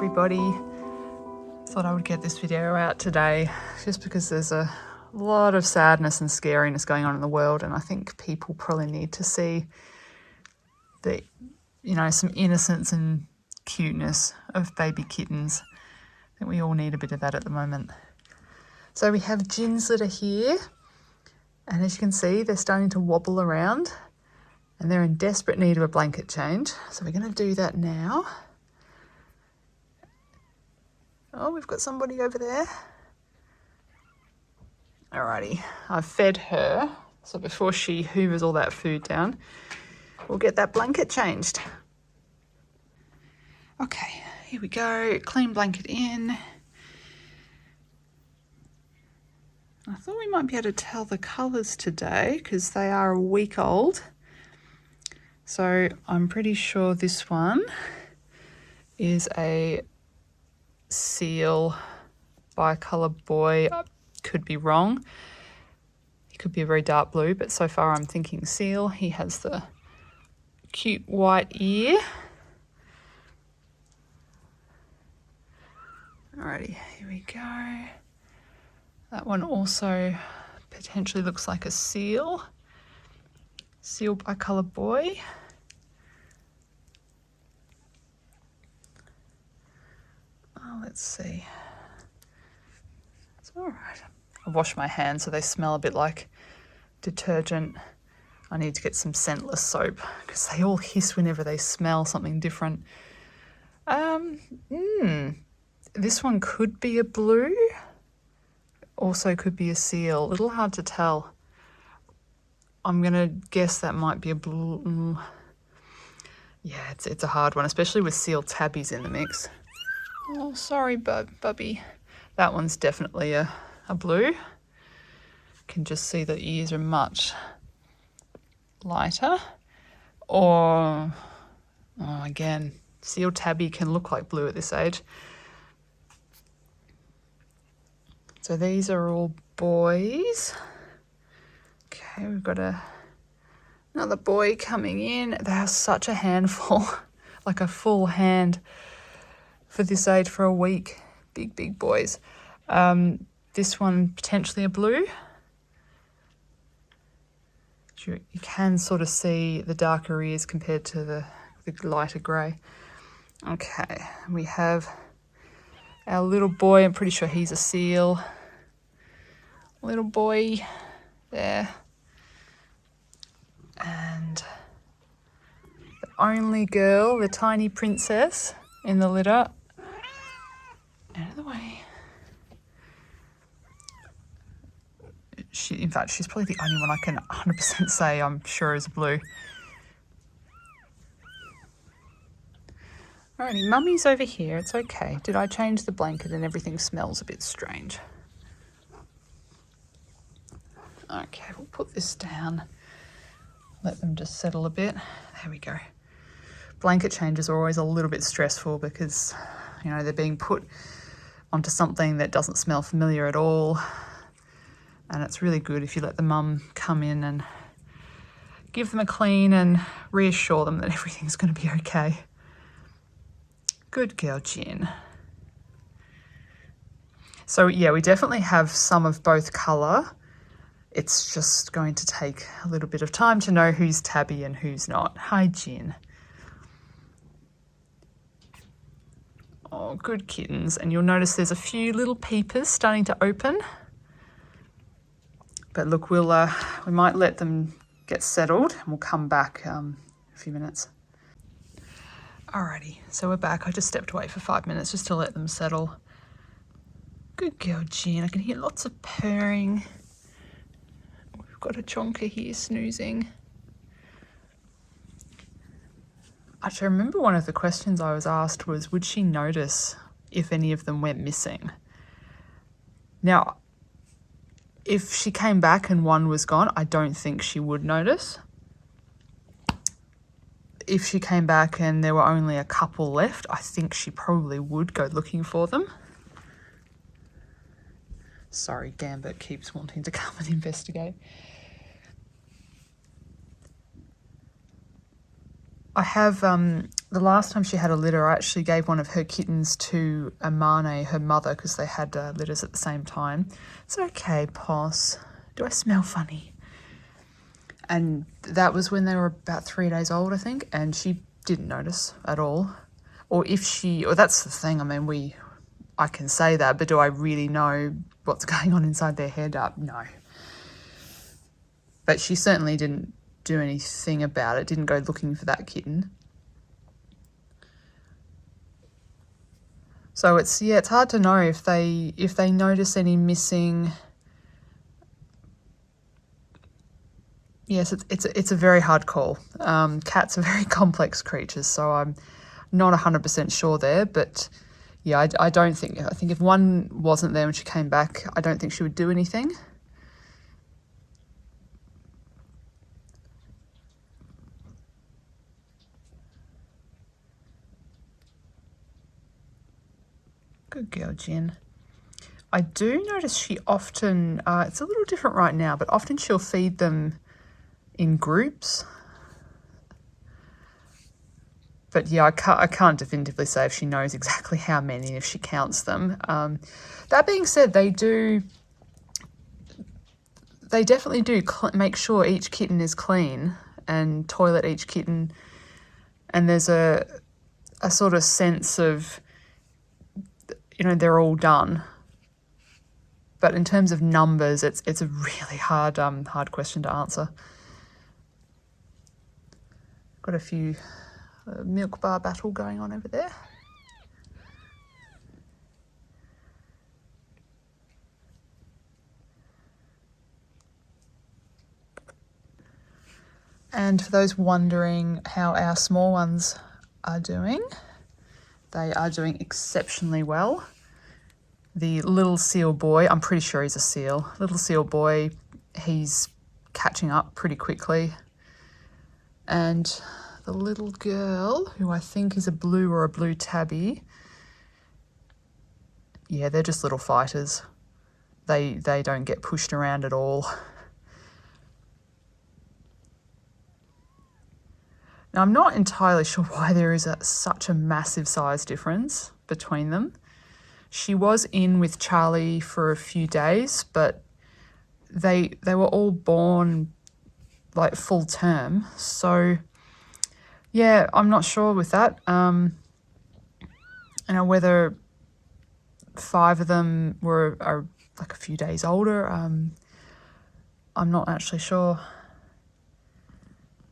everybody. Thought I would get this video out today just because there's a lot of sadness and scariness going on in the world, and I think people probably need to see the, some innocence and cuteness of baby kittens. I think we all need a bit of that at the moment. So we have Gin's litter here, and as you can see, they're starting to wobble around and they're in desperate need of a blanket change. So we're going to do that now. Oh, we've got somebody over there. Alrighty, I've fed her, so before she hoovers all that food down, we'll get that blanket changed. Okay, here we go, clean blanket in. I thought we might be able to tell the colours today because they are a week old. So I'm pretty sure this one is a seal bi-colour boy. Could be wrong. He could be a very dark blue, but so far I'm thinking seal. He has the cute white ear. Alrighty, here we go. That one also potentially looks like a seal. Seal bi-colour boy. Oh, let's see. It's all right. I wash my hands so they smell a bit like detergent. I need to get some scentless soap because they all hiss whenever they smell something different. This one could be a blue. Also could be a seal. A little hard to tell. I'm going to guess that might be a blue. Yeah, it's a hard one, especially with seal tabbies in the mix. Oh, sorry, bubby. That one's definitely a blue. Can just see the ears are much lighter. Or, again, seal tabby can look like blue at this age. So these are all boys. Okay, we've got another boy coming in. They are such a handful, like a full hand for this age for a week. Big boys. This one potentially a blue. You can sort of see the darker ears compared to the lighter grey. Okay, we have our little boy. I'm pretty sure he's a seal. Little boy there. And the only girl, the tiny princess in the litter. Out of the way. In fact, she's probably the only one I can 100% say I'm sure is blue. Alrighty, Mummy's over here. It's okay. Did I change the blanket and everything smells a bit strange? Okay, we'll put this down. Let them just settle a bit. There we go. Blanket changes are always a little bit stressful because, they're being put onto something that doesn't smell familiar at all. And it's really good if you let the mum come in and give them a clean and reassure them that everything's going to be okay. Good girl, Gin. So yeah, we definitely have some of both colour. It's just going to take a little bit of time to know who's tabby and who's not. Hi, Gin. Oh, good kittens. And you'll notice there's a few little peepers starting to open. But look, we might let them get settled and we'll come back in a few minutes. Alrighty, so we're back. I just stepped away for 5 minutes just to let them settle. Good girl, Gin. I can hear lots of purring. We've got a chonker here snoozing. Actually, I remember one of the questions I was asked was, would she notice if any of them went missing? Now, if she came back and one was gone, I don't think she would notice. If she came back and there were only a couple left, I think she probably would go looking for them. Sorry, Gambit keeps wanting to come and investigate. I have the last time she had a litter, I actually gave one of her kittens to Amane, her mother, because they had litters at the same time. It's okay, Poss. Do I smell funny? And that was when they were about 3 days old, I think, and she didn't notice at all. Or that's the thing, I mean, I can say that, but do I really know what's going on inside their head? No. But she certainly didn't do anything about it, didn't go looking for that kitten. So it's hard to know if they notice any missing. Yes, it's a very hard call. Cats are very complex creatures, so I'm not 100% sure there. But yeah, I think if one wasn't there when she came back, I don't think she would do anything. Good girl, Jen. I do notice she often, it's a little different right now, but often she'll feed them in groups. But yeah, I can't definitively say if she knows exactly how many and if she counts them. That being said, they definitely do make sure each kitten is clean and toilet each kitten. And there's a sort of sense of, they're all done. But in terms of numbers, it's a really hard question to answer. Got a few milk bar battle going on over there. And for those wondering how our small ones are doing, they are doing exceptionally well. The little seal boy, I'm pretty sure he's a seal. Little seal boy, he's catching up pretty quickly. And the little girl, who I think is a blue or a blue tabby, yeah, they're just little fighters. They don't get pushed around at all. Now, I'm not entirely sure why there is such a massive size difference between them. She was in with Charlie for a few days, but they were all born like full term. So yeah, I'm not sure with that. Whether 5 of them are like a few days older, I'm not actually sure.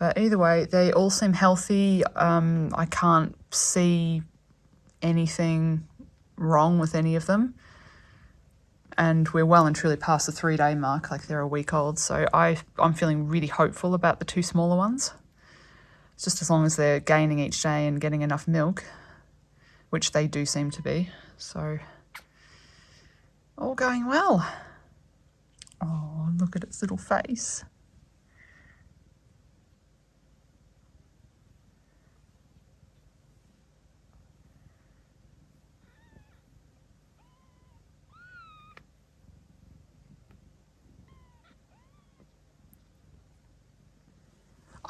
But either way, they all seem healthy. I can't see anything wrong with any of them. And we're well and truly past the 3-day mark, like they're a week old. So I'm feeling really hopeful about the 2 smaller ones. Just as long as they're gaining each day and getting enough milk, which they do seem to be. So all going well. Oh, look at its little face.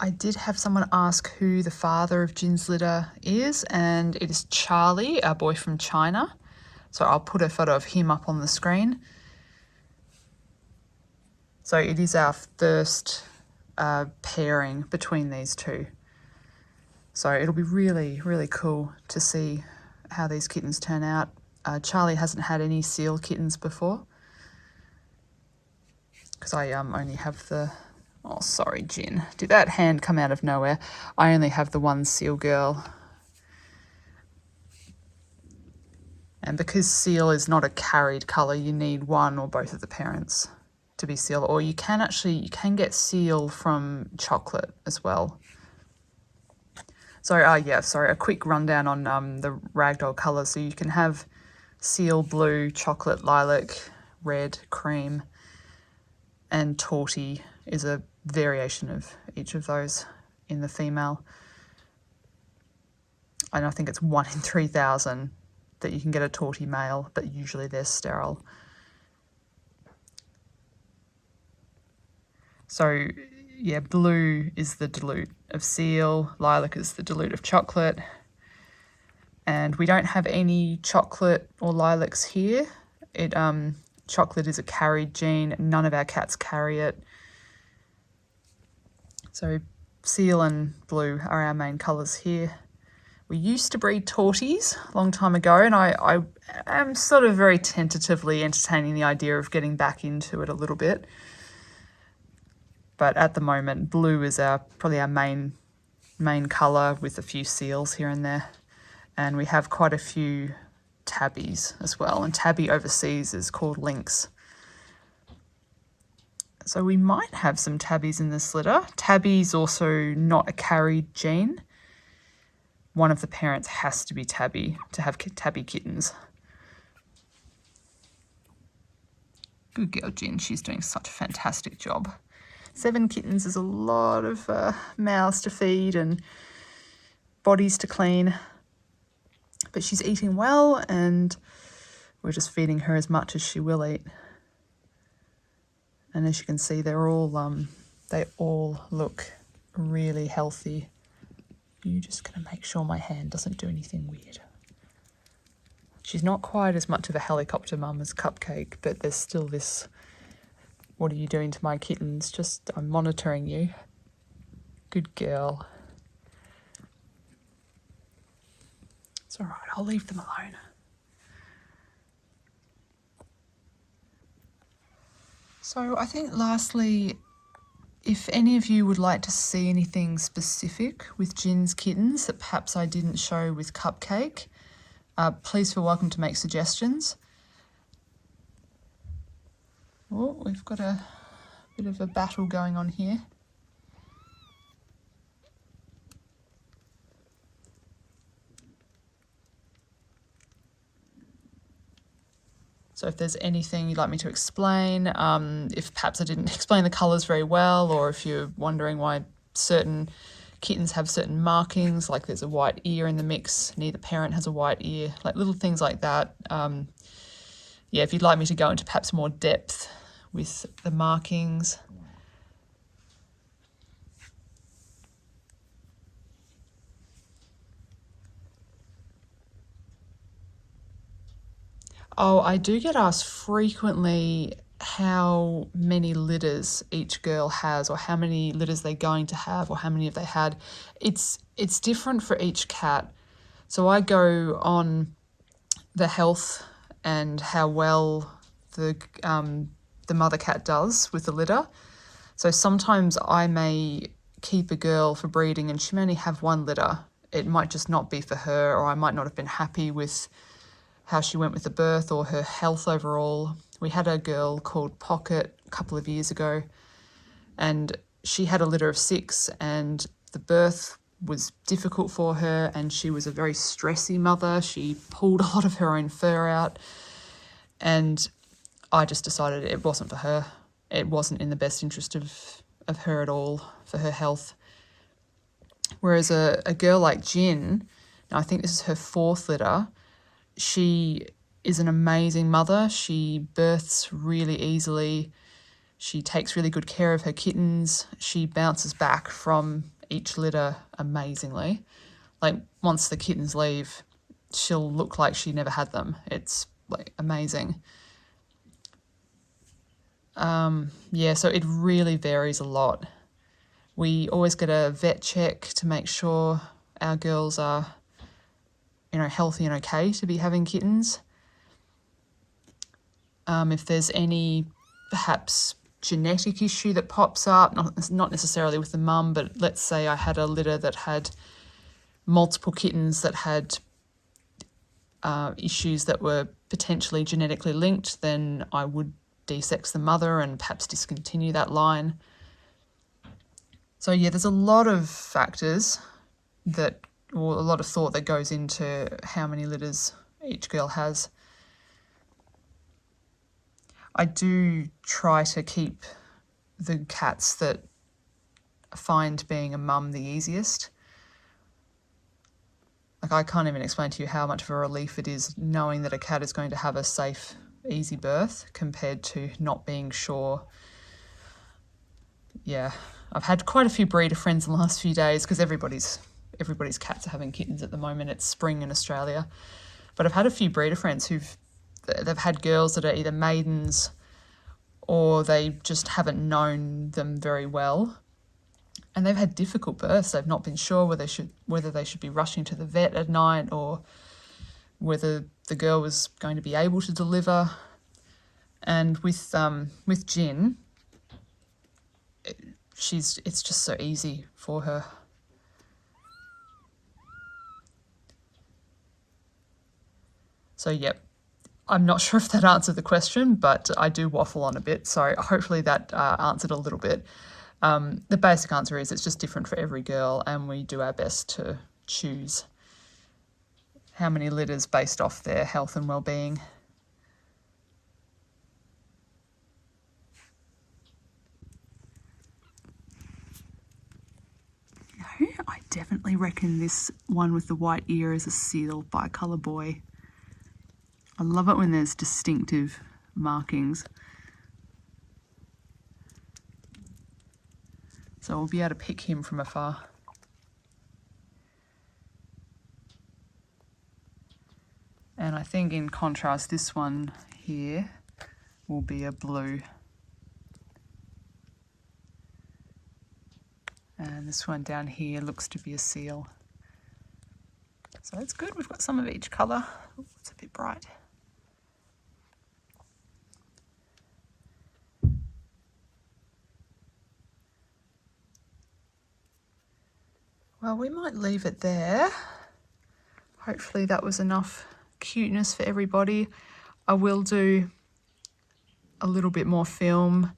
I did have someone ask who the father of Jin's litter is, and it is Charlie, our boy from China. So I'll put a photo of him up on the screen. So it is our first pairing between these two. So it'll be really, really cool to see how these kittens turn out. Charlie hasn't had any seal kittens before, because I only have the... Oh, sorry, Jin. Did that hand come out of nowhere? I only have the one seal girl. And because seal is not a carried colour, you need one or both of the parents to be seal. Or you can get seal from chocolate as well. So, a quick rundown on the Ragdoll colours. So you can have seal blue, chocolate, lilac, red, cream, and torty is a variation of each of those in the female. And I think it's 1 in 3,000 that you can get a torty male, but usually they're sterile. So yeah, blue is the dilute of seal, lilac is the dilute of chocolate, And we don't have any chocolate or lilacs here. Chocolate is a carried gene. None of our cats carry it. So seal and blue are our main colours here. We used to breed torties a long time ago, and I am sort of very tentatively entertaining the idea of getting back into it a little bit. But at the moment, blue is probably our main colour, with a few seals here and there. And we have quite a few tabbies as well, and tabby overseas is called lynx. So we might have some tabbies in this litter. Tabby's also not a carried gene. One of the parents has to be tabby to have tabby kittens. Good girl, Jen. She's doing such a fantastic job. 7 kittens is a lot of mouths to feed and bodies to clean. But she's eating well, and we're just feeding her as much as she will eat. And as you can see, they all look really healthy. You're just going to make sure my hand doesn't do anything weird. She's not quite as much of a helicopter mum as Cupcake, but there's still this, what are you doing to my kittens? Just, I'm monitoring you. Good girl. It's all right, I'll leave them alone. So I think lastly, if any of you would like to see anything specific with Gin's kittens that perhaps I didn't show with Cupcake, please feel welcome to make suggestions. Oh, we've got a bit of a battle going on here. So if there's anything you'd like me to explain, if perhaps I didn't explain the colours very well, or if you're wondering why certain kittens have certain markings, like there's a white ear in the mix, neither parent has a white ear, like little things like that. Yeah, if you'd like me to go into perhaps more depth with the markings. Oh, I do get asked frequently how many litters each girl has, or how many litters they're going to have, or how many have they had. It's different for each cat. So I go on the health and how well the mother cat does with the litter. So sometimes I may keep a girl for breeding and she may only have 1 litter. It might just not be for her, or I might not have been happy with how she went with the birth or her health overall. We had a girl called Pocket a couple of years ago, and she had a litter of 6, and the birth was difficult for her, and she was a very stressy mother. She pulled a lot of her own fur out, and I just decided it wasn't for her. It wasn't in the best interest of her at all, for her health. Whereas a girl like Gin, now I think this is her 4th litter, she is an amazing mother. She births really easily. She takes really good care of her kittens. She bounces back from each litter amazingly. Like, once the kittens leave, she'll look like she never had them. It's like amazing. Yeah, so it really varies a lot. We always get a vet check to make sure our girls are, healthy and okay to be having kittens. If there's any perhaps genetic issue that pops up, not necessarily with the mum, but let's say I had a litter that had multiple kittens that had issues that were potentially genetically linked, then I would desex the mother and perhaps discontinue that line. So yeah, there's a lot of factors or a lot of thought that goes into how many litters each girl has. I do try to keep the cats that I find being a mum the easiest. Like, I can't even explain to you how much of a relief it is knowing that a cat is going to have a safe, easy birth compared to not being sure. Yeah, I've had quite a few breeder friends in the last few days because everybody's everybody's cats are having kittens at the moment. It's spring in Australia. But I've had a few breeder friends they've had girls that are either maidens or they just haven't known them very well. And they've had difficult births. They've not been sure whether they should be rushing to the vet at night or whether the girl was going to be able to deliver. And with Jin, it's just so easy for her. So yep, I'm not sure if that answered the question, but I do waffle on a bit, so hopefully that answered a little bit. The basic answer is it's just different for every girl, and we do our best to choose how many litters based off their health and well-being. I definitely reckon this one with the white ear is a seal bicolour boy. I love it when there's distinctive markings. So we'll be able to pick him from afar. And I think in contrast, this one here will be a blue. And this one down here looks to be a seal. So it's good, we've got some of each colour. Oh, it's a bit bright. Well, we might leave it there. Hopefully that was enough cuteness for everybody. I will do a little bit more film.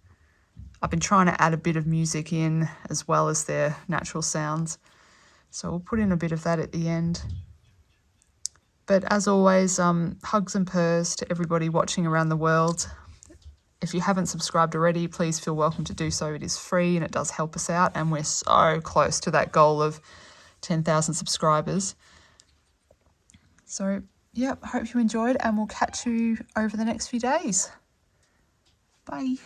I've been trying to add a bit of music in as well as their natural sounds. So we'll put in a bit of that at the end. But as always, hugs and purrs to everybody watching around the world. If you haven't subscribed already, please feel welcome to do so. It is free and it does help us out. And we're so close to that goal of 10,000 subscribers. So, yep, hope you enjoyed and we'll catch you over the next few days. Bye.